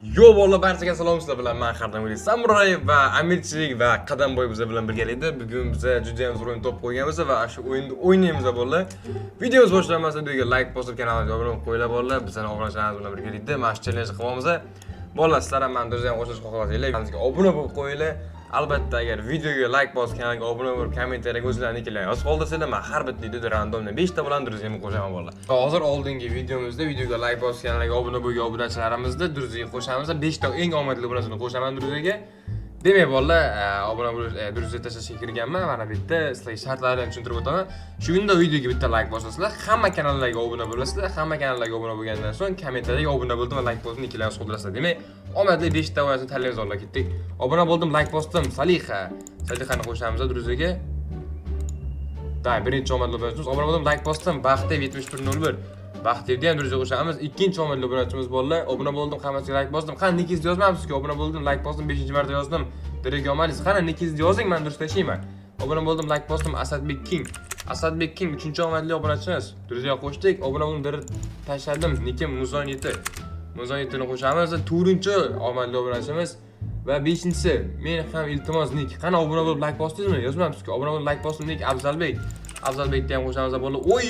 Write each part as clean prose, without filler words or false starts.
Yo bolalar barchaga salom sizlar bilan men Xardamuli Samuray va Amirchilik va Qadamboy bizlar bilan birgalikda. Bugun biz juda ham zo'r o'yin topib qo'yganmiz va shu o'yinni o'ynaymiz bolalar. Videomiz boshlanmasdan videoga like bosib kanalimizga obuna bo'lib qo'yinglar bolalar. Bizning obunachimiz bilan birgalikda mana shu challenge qilamiz. Bolalar sizlar ham meni ham qo'shilishni xohlasanglar, kanalga obuna bo'lib qo'yinglar. Albatta agar videoga like bosib kanalga obuna bo'lib kommentariyaga o'zlaringizni yozib qoldirsanglar, men har bitta videoda randomdan 5 ta bilan duruzimni qo'shaman bolalar. Hozir oldingi videomizda videoga like bosib kanalga obuna bo'lgan obunachilarimizda duruziga qo'shamiz. 5 ta eng omadli obunachini qo'shaman duruziga. Demak bolalar, obuna bo'lish duruziga tashlashga kirganman. Mana bu yerda sizlarga shartlarni tushuntirib o'taman. Shu kunda videoga bitta like bosasizlar, hamma kanallarga obuna bo'lasizlar. Hamma kanallarga obuna bo'lgandan so'ng kommentariyaga obuna bo'ldim va like bosdim ikkilanib qoldirasizlar. Demak, omadli 5 ta obunachini tanlaymiz bolalar, ketdik. Obuna bo'ldim, like bosdim. Salihani qo'shamiz duruziga. Day, birinchi omadli obunachimiz. Obuna bo'ldim, like bosdim. Baxtev 7101. Baxtevni ham duruziga qo'shamiz. Ikkinchi omadli obunachimiz bolalar. Obuna bo'ldim, hammasiga like bosdim. Qani nikingizni yozmamsiz-ku? Obuna bo'ldim, like bosdim, 5-marta yozdim. Direkt yo'malingiz. Qani nikingizni yozing, men durust tashlayman. Obuna bo'ldim, like bosdim. Asadbek King. Asadbek King 3-omadli obunachimiz. Duruziga qo'shdik. Obuna bo'ldim, direkt tashladim. Nikim Muzon7. Muzon7ni qo'shamiz. 4-omadli obunachimiz. Va 5-si men ham iltimos nik. Qani obuna bo'lib like bosdingizmi? Yozmamsiz-ku. Obuna bo'lib like bosdim nik Afzalbek. Afzalbekni ham qo'shamiz bolalar. Oy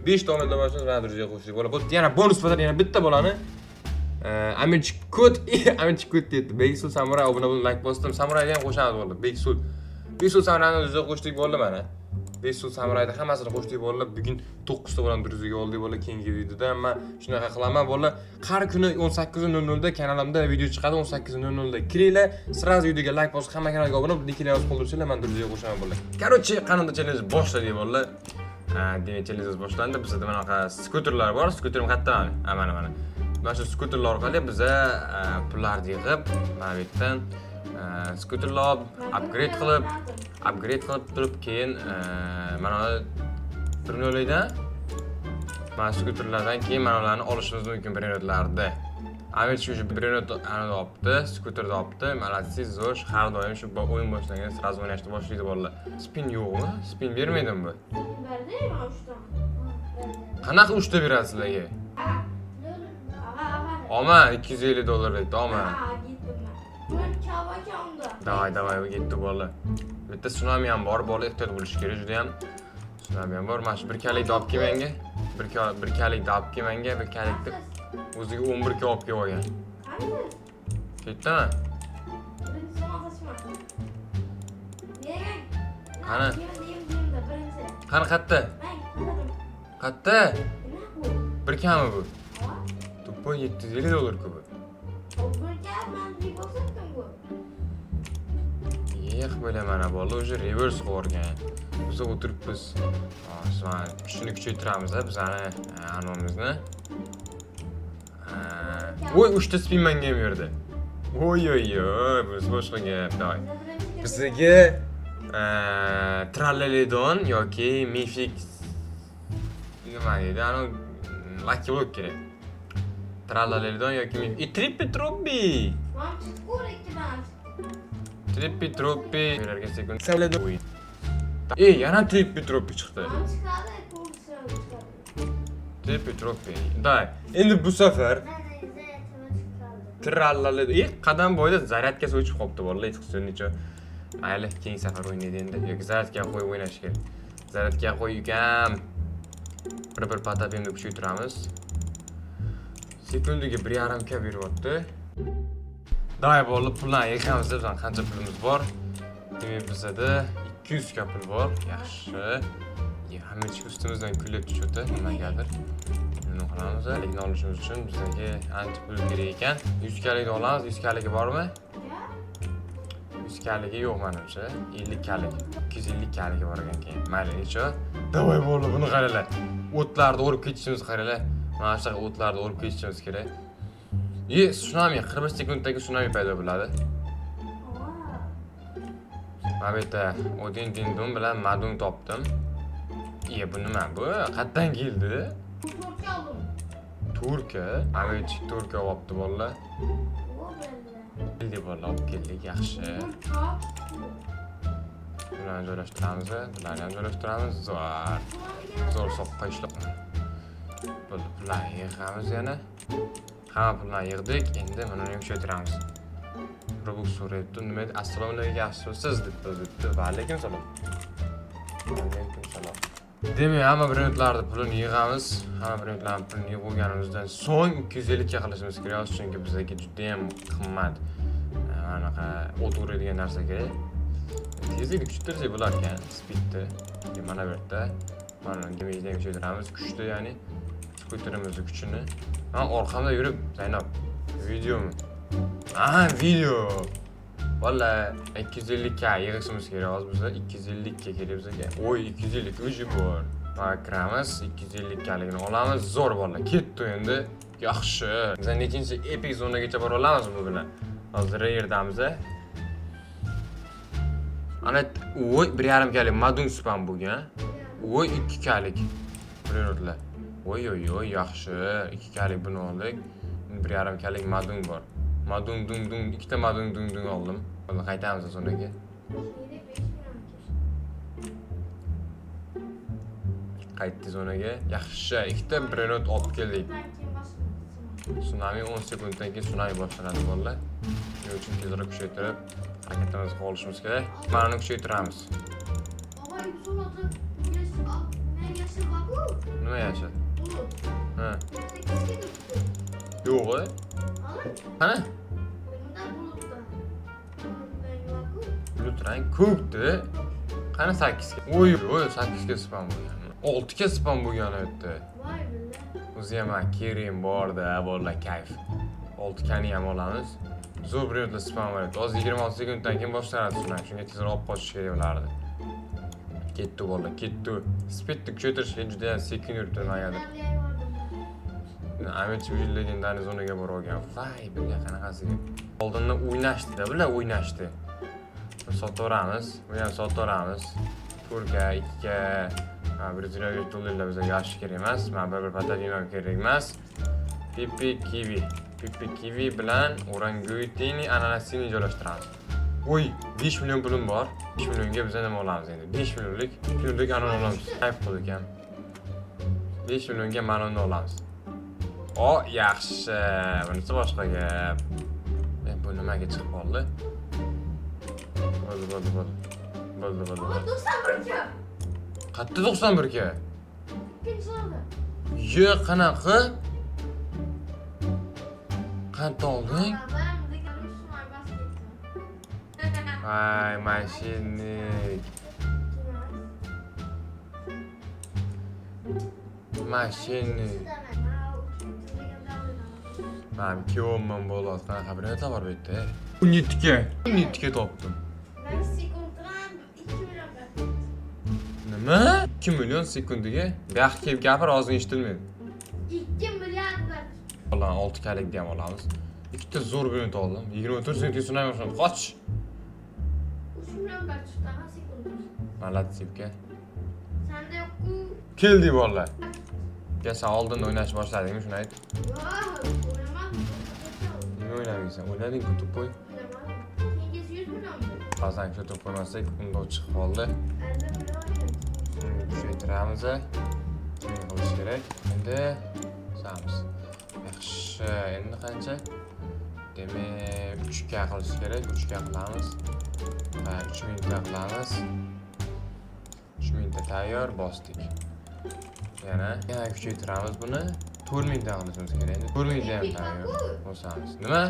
5 ta omadli obunachimiz mana duruziga qo'shdik bolalar. Bu yana bonus bilan yana bitta bolani Amirchikut dedi. Beksul Samuray obuna bo'lib like bosdim. Samurayni ham qo'shamiz bolalar. Beksul Samurayni duruziga qo'shdik bolalar mana. Beksul Samurayni hammasini qo'shdik bolalar. Bugun 9 ta bilan duruziga oldik bolalar. Keyingi videoda men shunaqa qilaman bolalar. Har kuni 18:00 da kanalimda video chiqadi. 18:00 da kiringlar. Sразу videoga like bosib, hamma kanalga obuna bo'lib, ikkilanib yozib qoldirsanglar, men duruziga qo'shaman bolalar. Короче, qanday challenge boshladik bolalar. Demak, challenge boshlandi. Bizda bunaqa skuterlar bor. Skuterim qayerda mana? Mana shu skuterlar orqali biz pullarni yig'ib, mana bu yerdan skuterlar upgrade qilib turib keyin mana bir noldan mana skuterlardan keyin mana ularni olishimiz mumkin brendlarda. Amin shu brend olibdi, skuterni olibdi. Malatsiz, zo'r, har doim shu o'yin boshlangan sразу o'ynashni boshlaydi bolalar. Spin yo'qmi? Spin bermaydimi bu? Berdimi 3 ta? Qanaqa 3 ta beradi sizlarga? Ama $250 aytdi, ama. Davay, ketdi bolalar. Bitta tsunami ham bor, bola ehtiyot bo'lish kerak, juda ham. Tsunami ham bor. Mana shu bir kalik olib kelmanga, bir kalik olib kelmanga, bir kalikni o'ziga 11 ka olib kelib olgan. Ketdimi? Qani? Qani qayerda? Qayerda? Bir kami bu? To'ppa $750 ku bu. Yo'q, bo'la mana bola o'sha reverse qilgan. Biz o'tiribmiz. Shuni kuchaytiramiz bizani anvamizni. Voy 3 ta spin menga ham berdi. Voy, biz boshqa gap, davay. Bizga Trallalidon yoki Mifix nima deydi? Ani Lucky Block kerak. Trallalidon yoki Trippi. Trippi. Ularga sekund. Yana Trippi chiqdi. Trippi. Day. Endi bu safar Trallalidon. Qadam bo'yida zaryadkasi o'chib qolibdi bolalar, hech mayli, keyingi safar o'ynaydi endi. Yoki zaryadga qo'yib o'ynash kerak. Zaryadga qo'y ukam. Bir patapimni kuchaytiramiz. Sekundiga 1.5 ka beryapti. Davay bolalar, pullarni yig'amiz. Bizning qancha pulimiz bor? Demak, bizda 200 ka pul bor. Yaxshi. Hammachi ustimizdan kulib tushdi, nimagadir. Buni qilamiz. Lekin olishimiz uchun bizga ancha pul kerak ekan. 100 kalikni olamiz. 100 kaligi bormi? 100 kaligi yo'q menimcha. 50 kalik. 250 kaligi bor ekan keyin. Mayli, necha? Davay bolalar, buni qaranglar. O'tlarni o'rib ketishimiz qaranglar. Mana shu o'tlarni o'rib ketishimiz kerak. Tsunami 45 sekunddagi tsunami paydo bo'ladi. Mana bu yerda Odin Dindun bilan Madun topdim. Bu nima bu? Qayerdan keldi? Turka. Amirchik Turka olibdi bolalar. Keldi bolalar, olib keldik, yaxshi. Bularni joylashtiramiz. Zo'r soqqa ishlab. Bularni yig'amiz yana. Hamma pullarni yig'dik, endi mana uni kuchaytiramiz. Robux so'rayapti, nima edi? Assalomu alaykum, yaxshimisiz debdi. Va alaykum salom. Alaykum salom. Demak, hamma brendlarning pulini yig'amiz. Hamma brendlarning pulini yig'ib olganimizdan so'ng 250 ga qilishimiz kerak, chunki bizga juda ham qimmat. Anaqa o'tiradigan narsa kerak. Tezlikni kuchaytirsak bo'lar ekan, speedni. Mana bu yerda mana demakdan kuchaytiramiz, kuchni, ya'ni skuterimiz kuchini. Ha, orqamda yurib, Zaynab, videomi? Aha, video. Valla 250 ga yig'ishimiz kerak hozir bizga 250 ga kerak bizga. Oy, 250 o'zi bor. Kiramiz, 250 galigini olamiz. Zo'r bolalar, ketdi endi. Yaxshi. Biz nechinchi epic zonagacha bora olamizmi bu bilan? Hozir yerdamiz. Ana, oy, 1.5 galik madun spam bo'lgan. Oy, 2 galik. Brendlar. Oy, yaxshi. 2 galik buni oldik. 1.5 galik madun bor. Madun dung, ikkita madun dung oldim. Hozir qaytamiz zonaga. Qaytdi zonaga. Yaxshi, ikkita brend olib keldik. Tsunami 10 sekunddan keyin tsunami boshlanadi bolalar. Shuning uchun tezroq kuchaytirib harakatimizni olishimiz kerak. Mana uni kuchaytiramiz. Nima yashil? Ha. Yo'q. Qani? Bulut rang ko'kdi. Qani 8 ga? Oy, 8 ga spam bo'lgan. 6 ga spam bo'lgan edi. Voy billah. O'zi ham kerim borda, bolalar kayf. 6 gani ham olamiz. Zo'r brendlar spam bo'ladi. Hozir 26 sekunddan keyin boshlanadi shundan. Shunga tezroq olib qochish kerak bo'lardi. Ketdi bolalar, ketdi. Speedni kuchaytirishga juda ham sekin yuribdi magadir. Amirchi Vijil legendariy zonaga borib olgan. Vay, bunga qanaqasiga. Oldindan o'ynashdi-da, bular o'ynashdi. Sotaveramiz, buni ham sotaveramiz. 4 ga, 2 ga, Braziliyaga $100 bizga yaxshi kerak emas. Mana bir patavim ham kerak emas. Pipi kiwi bilan orangutini ananasini joylashtiramiz. Oy, 5 million pulim bor. 5 millionga biz nima olamiz endi? 5 millionlik anon olamiz. Qayp qildik ham. 5 millionga manonni olamiz. O, yaxshi. Bunisi boshqa gap. Bu nimaga chiqib qoldi? Bo'ldi. 91 ga. Qatta 91 ga? Ikkinchi sonda. Yo'q, qanaqa? Qancha olding? Ay, mashinnik. Ben kiyomman bo'ladi. Qanaqa brendlar bor bu yerda? 17 ga topdim. Ben sekunddan 2 million berdim. Nima? 2 million sekundiga? Gaq kelib gapir, og'zing eshitilmaydi. 2 milliard berdim. Ulan 6 galikni ham olamiz. Ikkita zo'r brend oldim. 24 sekund tsunami boshlandi. Qoch. 3 million berdim daha sekundda. Malatsipga. Sende yo'q-ku. Keldi bolalar. Sen oldin o'ynash boshladingmi, shuni ayt. Yo'q, o'ynamadim. Nima o'ynamaysan? O'ynading ku to'p qo'y. O'ynamadim. Kengacha 100 million berdim. Ba'zan shu to'p qo'ymasak, unda chiqib qoldi. 50 million. Kuchaytiramiz. Shuni qilish kerak. Endi samiz. Yaxshi, endi qancha? Demak, 3 ga qilish kerak. 3 ga qilamiz. Va 3 mingta qilamiz. 3 mingta tayyor, bosdik. Yana kuchaytiramiz buni. 4 mingta qilishimiz kerak. Endi 4 mingta ham tayyor. Bosamiz. Nima?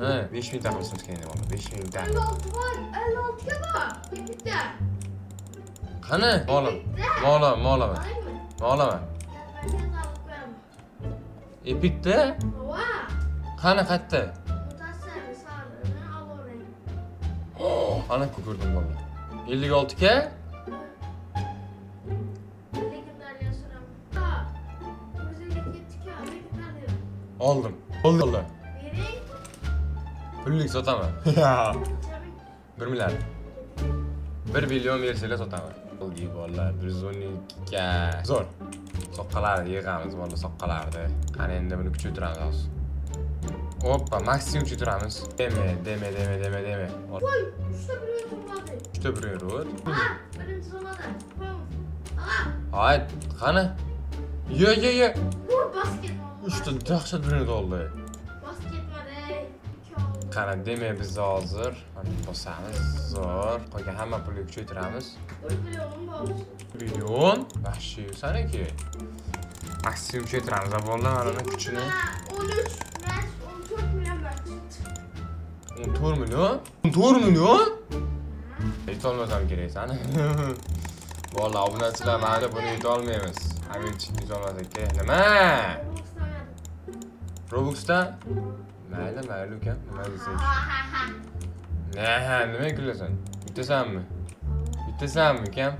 Ha, 5 mingta qilishimiz kerak endi. 5 mingta. 56 var. 56 ga bor. Bitta. Qani? Molama. Epicda? Va. Qani qayerda? Mutasar sari avoring. Ana ko'rdim bolalar. 56 ga? Legendariy so'ram. Ha. O'ziga ketdik-a, legendariy. Oldim. Bolalar. Bering. Pullik sotaman. Chabi. 1 milliard. 1 million bersanglar sotaman. Oldi bolalar, 112 ga. Zo'r. Soqqalarni yig'amiz bolalar, soqqalarni. Qani endi buni kuchaytiramiz hozir. Hoppa, maksimum kuchaytiramiz. Deme. Voy, usta bir yo'l bo'ldi. Uchta bir yo'l. Ha, birinchi zonada. Ha. Hayt, qani? Yo. Vur basket. Uchta dahshat birini oldi. Bas ketmadi. 2 oldu. Qani, demak biz hozir mana bosamiz. Zo'r. Qolgan hamma pulni kuchaytiramiz. 1 milyonim bor. Million. Vahshiy saniki. Maksimum kuchaytiramiz. Avvaldan mana uni kuchini. 13, ben 14 milyon bor. 14 million? 14 million? Yetolmasam kerak sani. Vallahi obunachilar mana buni yetolmaymiz. Aminchik yetolmasak kerak. Nima? Robux'dan? Mayli uka. Nima desang? Nima kulasan? Bittasanmi? Ukam?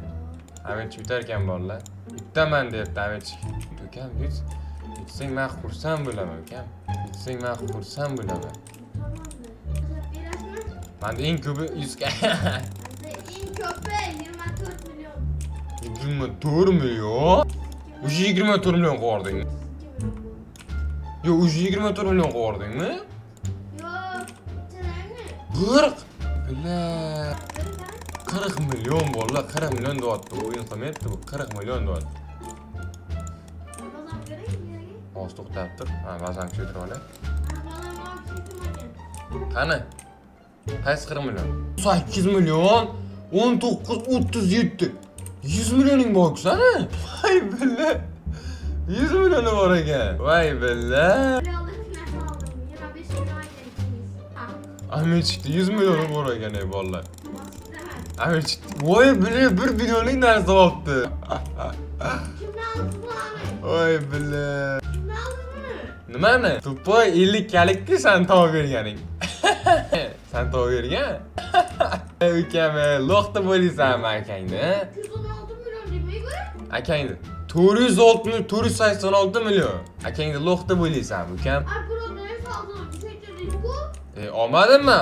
Aminchik bitar ekan bolalar. Bittaman deyapti Aminchik. Ukam, bitsang men xursand bo'laman, ukam. Bitsang men xursand bo'laman. Manda eng ko'pi 100 ga. En köpe 24 milyon. 24 million? O'sha 24 million qo'yardingmi? Yo'q, o'sha 24 million qo'yardingmi? Yok, çeneni. 40. Billa. 40 million bolalar, 40 million deyapti. O'yin qilmayapti bu. 40 million deyapti. Bazam gerek mi? Hozir to'xtab tur. Ha, bazam tushirib olay. Bazam var çektim. Qani? Qaysi 40 million? 8 million, 19, 37. 100 millioning bor sana? Vay billa. 100 million bor ekan. Vay billa. Böyle aldık nasıl aldım? 25 milyon ayda. Aminchikda 100 million bor ekan ey bolalar. Basit. Aminchik. Voy billa 1 millionlik narsa olibdi. Kimden aldın bu abi? Voy billa. Kimden aldın bunu? Nimani? Tupoy 50 kalikki sen topib berganing. Sen topib bergan? Ukam, lo'qda bo'laysanmi akangni? 216 milyon demeye göre. Akangni 486 million. Akangni lo'qda bo'laysanmi ukam? Ay burada ne saldın? Bir şey dedik bu. Olmadimi?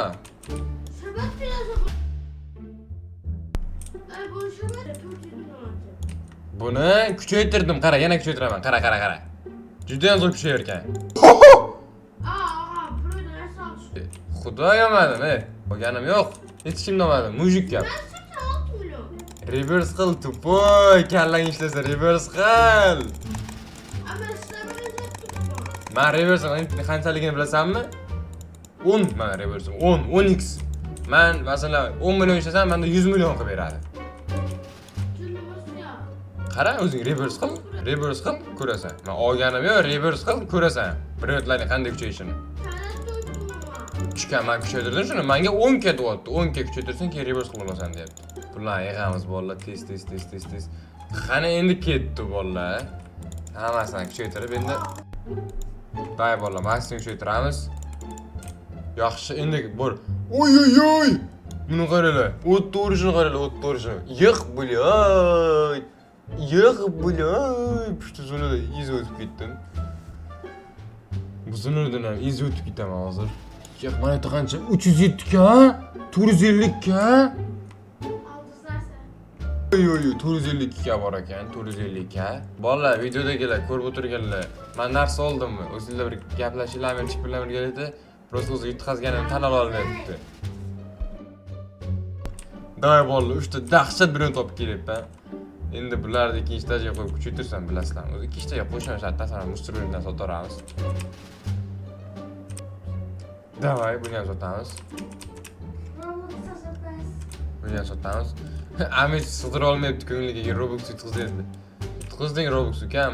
Sebep biraz ama. Ay bu sebep de 400 milyon atacak. Buni kuchaytirdim. Qara, yana kuchaytiraman. Qara. Juda ham zo'r kuchayar ekan. Burada ne saldın? Xudo yomadim, Qolganim yo'q. Hech kim olmadim. Mujik gap. Ben 86 milyon. Reverse qil, tupoy. Kallang ishlasa reverse qil. Ama sebep tutma. Men reverse qanchaligini bilasanmi? 10 men reverse 10x. Men masalan 10 million ishlasam, menda 100 million qilib beradi. Cündüması ya. Qara, o'zing reverse qil, ko'rasan. Men olganim yo'q, reverse qil, ko'rasan. Birovlarning qanday kuchayishini. Sen duydun ama. Kuchga men kuchaytirdim shuni. Menga 10 k deyapti. 10 k kuchaytirsang, keyin reverse qilib olasan deyapti. Pullarni yig'amiz bolalar, tez. Qani endi ketdi bolalar. Hammasini kuchaytirib endi bay bolalar, maksimum kuchaytiramiz. Yaxshi, endi bor. Oy. Buni qaranglar. O't to'rishini qaranglar. Yiq bo'lay. Pushti zonada iz o'tib ketdim. Bu zonadan ham iz o'tib ketaman hozir. Yo'q, mana bu qancha? 307 k, 450 k. Aldızlarsa. Oy, 452 k bor ekan, 450 k. Bolalar, videodagilar ko'rib o'tirganlar, men narsa oldimmi? O'zingizlar bir gaplashinglar, men chiqib bilan birgalikda, prosta o'zi yutqazganimni tan ola olmayapti. Davay bolalar, 3 ta dahshat birini topib kelyapman. Endi bularni ikkinchi tajaga qo'yib kuchaytirsam bilasizlar. O'zi ikkinchi tajaga qo'shamiz, hatta mustirlardan sotaramiz. Davay, buni ham sotamiz. Buni ham sotamiz. Amit sig'dira olmayapti ko'ngliga Robux yutqizyapti. Yutqizding Robux ukam.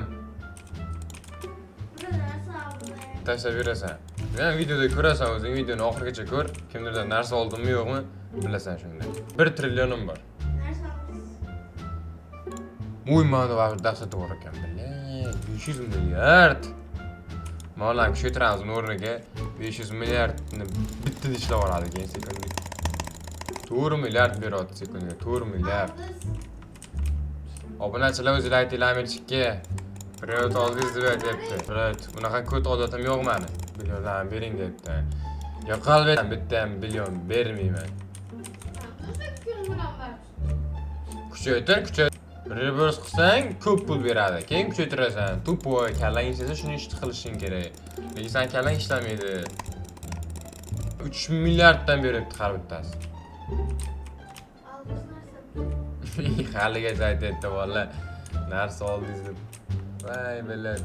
Burada ne saldın? Tashlab berasan. Men videoda ko'rasan, o'zing videoni oxirigacha ko'r. Kimdirdan narsa oldimmi yo'qmi, bilasan shunda. 1 trillionim bor. Ne saldın? Uy, mana bu dahshat bor ekan, billa. 500 milliard. Mana kuchaytiramiz o'rniga 500 milliardni bitta ishlab oladi keyin sekundlik. 4 milliard beradi sekundiga, 4 milliard. Obunachilar o'zinglar aytinglar Aminchikka. Private oldiz deb aytyapti. Private, bunaqa ko't odatim yo'q meni. Millionlarni bering debdi. Yo'q, albatta bitta ham million bermayman. Nasıl 200 milyon var? Kuchaytir. Reverse qilsang ko'p pul beradi. Keyin kuchaytirasan. Tupoy, kallang ishlasa shuni qilishing kerak. Lekin sen kallang ishlamaydi. 3 milliarddan beryapti har bittasi. Aldızlarsa. Haligacha aytyapti bolalar. Narsa oldingiz deb. Voy bilan.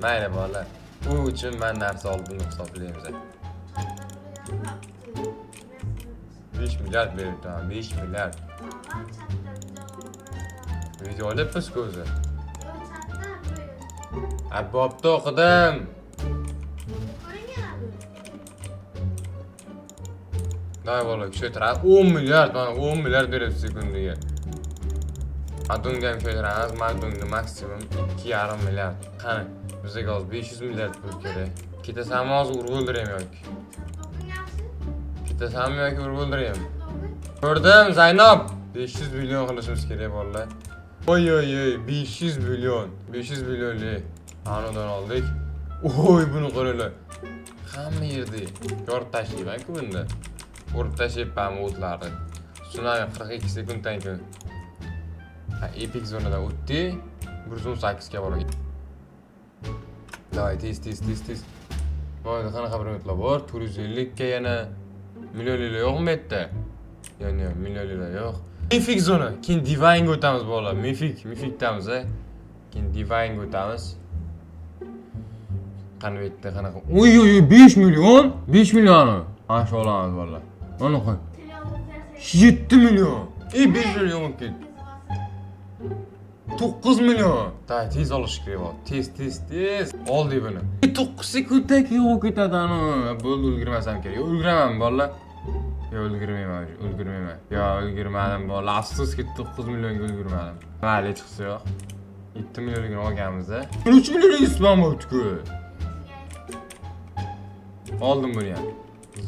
Mayli bolalar. U uchun men narsa oldim hisoblaymiz. 5 milyard beribdi, 5 milyard. Video olyapmiz ko'zi. Bobda o'qidim. Day bola, kuchaytiramiz. 10 milyard, mana 10 milyard beradi sekundiga. Adunga ham kuchaytiramiz, Madunga maksimum 2,5 milyard. Qani, bizga hozir 500 milyard pul kerak. Ketasanmi hozir urib o'ldiraymi yoki? Ketasanmi yoki urib o'ldiraymi? Ko'rdim, Zaynob. 500 million qilishimiz kerak bolalar. Oy 500 million. 500 millionli. Anodan oldik. Oy, buni qaranglar. Hamma yerda yorib tashlayman-ku bunda. Urib tashlayapman o'tlarni. Shundan 42 sekunddan keyin epic zonadan o'tdi. 118 ga borgan. Davay, tez. Voy, qanaqa bir o'tlar bor? 450 ga yana millionlar yo'qmi bu yerda? Yo'q, millionlar yo'q. Mythic zona. Keyin Divine o'tamiz bolalar. Mythicdamiz, a. Keyin Divine o'tamiz. Qani bu yerda qanaqa? Oy, 5 million. 5 million. Mana olamiz bolalar. Mana qo'y. 7 million. 5 million bo'lib 9 million. Tez olish kerak bor. Tez. Oldik buni. 9 sekundda keyin o'q ketadi ani. Bo'ldi, ulgurmasam kerak. Ulguraman bolalar. Yo, ulgurmayman. Yo, ulgurmadim bolalar. Afsuski 9 millionga ulgurmadim. Mayli, chiqsa yo'q. 7 millionga olganmiz-da. 3 millionga ispan bo'ldi-ku. Oldim buni ham.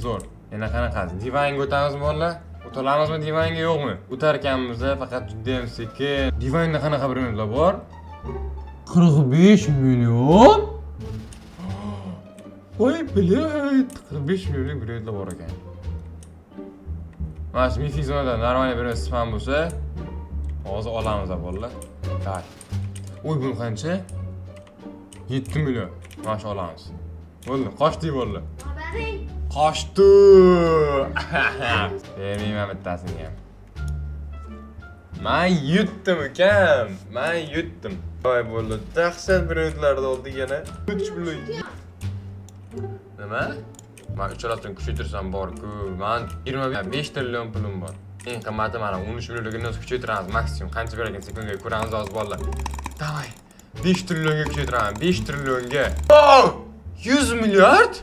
Zo'r. Yana qanaqasi? Divanga o'tamiz bolalar. O'tolamizmi Divanga yo'qmi? O'tar ekanmiz-da, faqat juda ham sekin. Divanga qanaqa bir minutlar bor? 45 million. Voy, bilet. 45 millionlik bir minutlar bor ekan. Mana shu Mythic zonadan normal bir spam bo'lsa, hozir olamiz bolalar. Tay. Oy, bu qancha? 7 million. Mana shu olamiz. Bo'ldi, qochdik bolalar. Qochdi. Bermayman bittasini ham. Men yutdim ukam. Voy bo'ldi. Dahshat bir minutlarda oldik yana. 3 million. Nima? Men uchalasini kuchaytirsam bor-ku. Men 25 trillion pulim bor. Eng qimmati mana 13 millionga kuchaytiramiz maksimum. Qancha bergan sekundiga ko'ramiz hozir bolalar. Davay. 5 trillionga kuchaytiraman. 5 trillionga. 100 milliard?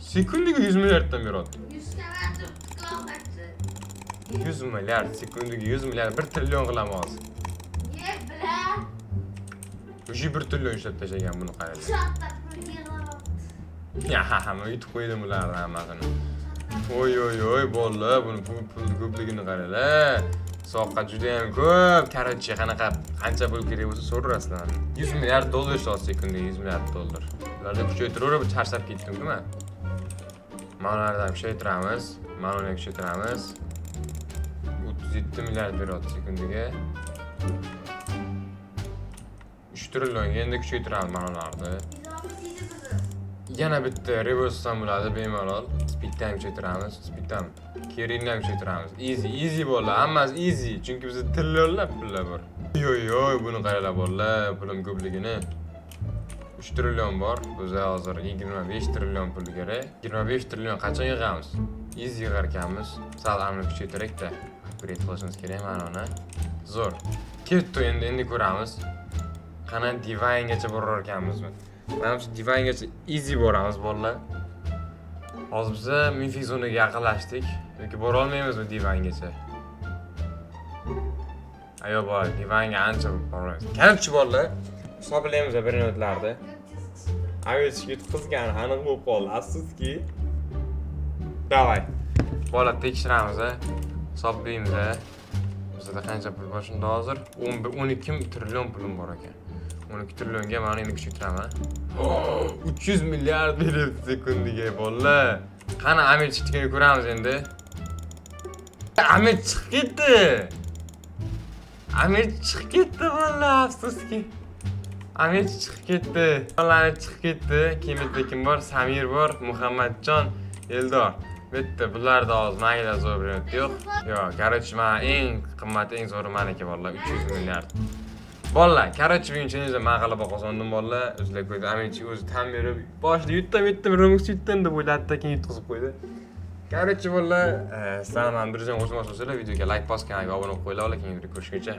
Sekundiga 100 milliarddan beradi. 100 milliard sekundiga 100 milliard 1 trillion qilamiz hozir. O'sha 1 trillion ishlab tashlagan buni qarang. Men yutib qo'ydim ularni hammasini. Oy, bolalar, buni pul ko'pligini qaranglar. Soqqa juda ham ko'p. Короче, qancha pul kerak bo'lsa so'rasizlar. 100 milliard dollar ishlat sekundiga 100 milliard dollar. Ularni kuchaytiraverib charchab ketdim-ku men. Ma'nolardan kuchaytiramiz. 37 milliard beradi sekundiga. 3 trillionga endi kuchaytiramiz ma'nolarni. Yana bitta reverse ham bo'ladi bemalol. Speedni ham kuchaytiramiz. Keringni ham kuchaytiramiz. Easy bolalar, hammasi easy. Chunki bizda trillionlab pullar bor. Yo'q, buni qaranglar bolalar, pulim ko'pligini. 3 trillion bor. Bizga hozir 25 trillion pul kerak. 25 trillion qachon yig'amiz? Easy yig'ar ekanmiz. Sal amni kuchaytirak-da. Upgrade qilishimiz kerak mana uni. Zo'r. Ketdi endi ko'ramiz. Qana Divinegacha borar ekanmizmi? Mana shu Divinegacha easy boramiz bolalar. Hozir biz Mythic zonaga yaqinlashdik. Yoki bora olmaymizmi Divinegacha? Ayo bor, Divanga ancha boramiz. Qancha bolalar? Hisoblaymiz bir minutlarda. Ayoch yutqizgan aniq bo'lib qoldi. Afsuski. Davay. Bola tekshiramiz, hisoblaymiz. Bizda qancha pul bor shunda hozir? 12 trillion pulim bor ekan. 12 trillionga mana endi kuchaytiraman. 300 milliard beryapti sekundiga bolalar. Qani Amir chiqishini ko'ramiz endi. Amir chiqib ketdi bolalar, afsuski. Amir chiqib ketdi. Bolalar chiqib ketdi. Kim bor? Samir bor, Muhammadjon, Eldor. Bitta bularda hozir menga zo'r beradi. Yo'q. Короче, men eng qimmati eng zo'ri meniki bolalar, 300 milliard. Bolalar, короче, buning uchun o'zim men g'alaba qozondim bolalar. O'zlar qo'ydi. Aminchi o'zi tam berib, boshida yutdim, remix yutdim deb o'yladi, keyin yutqizib qo'ydi. Короче, bolalar, sizlarni ham bir joyga qo'shilmoqchi bo'lsalar, videoga like bosgan, obuna bo'lib qo'yinglar, keyin ko'rishguncha.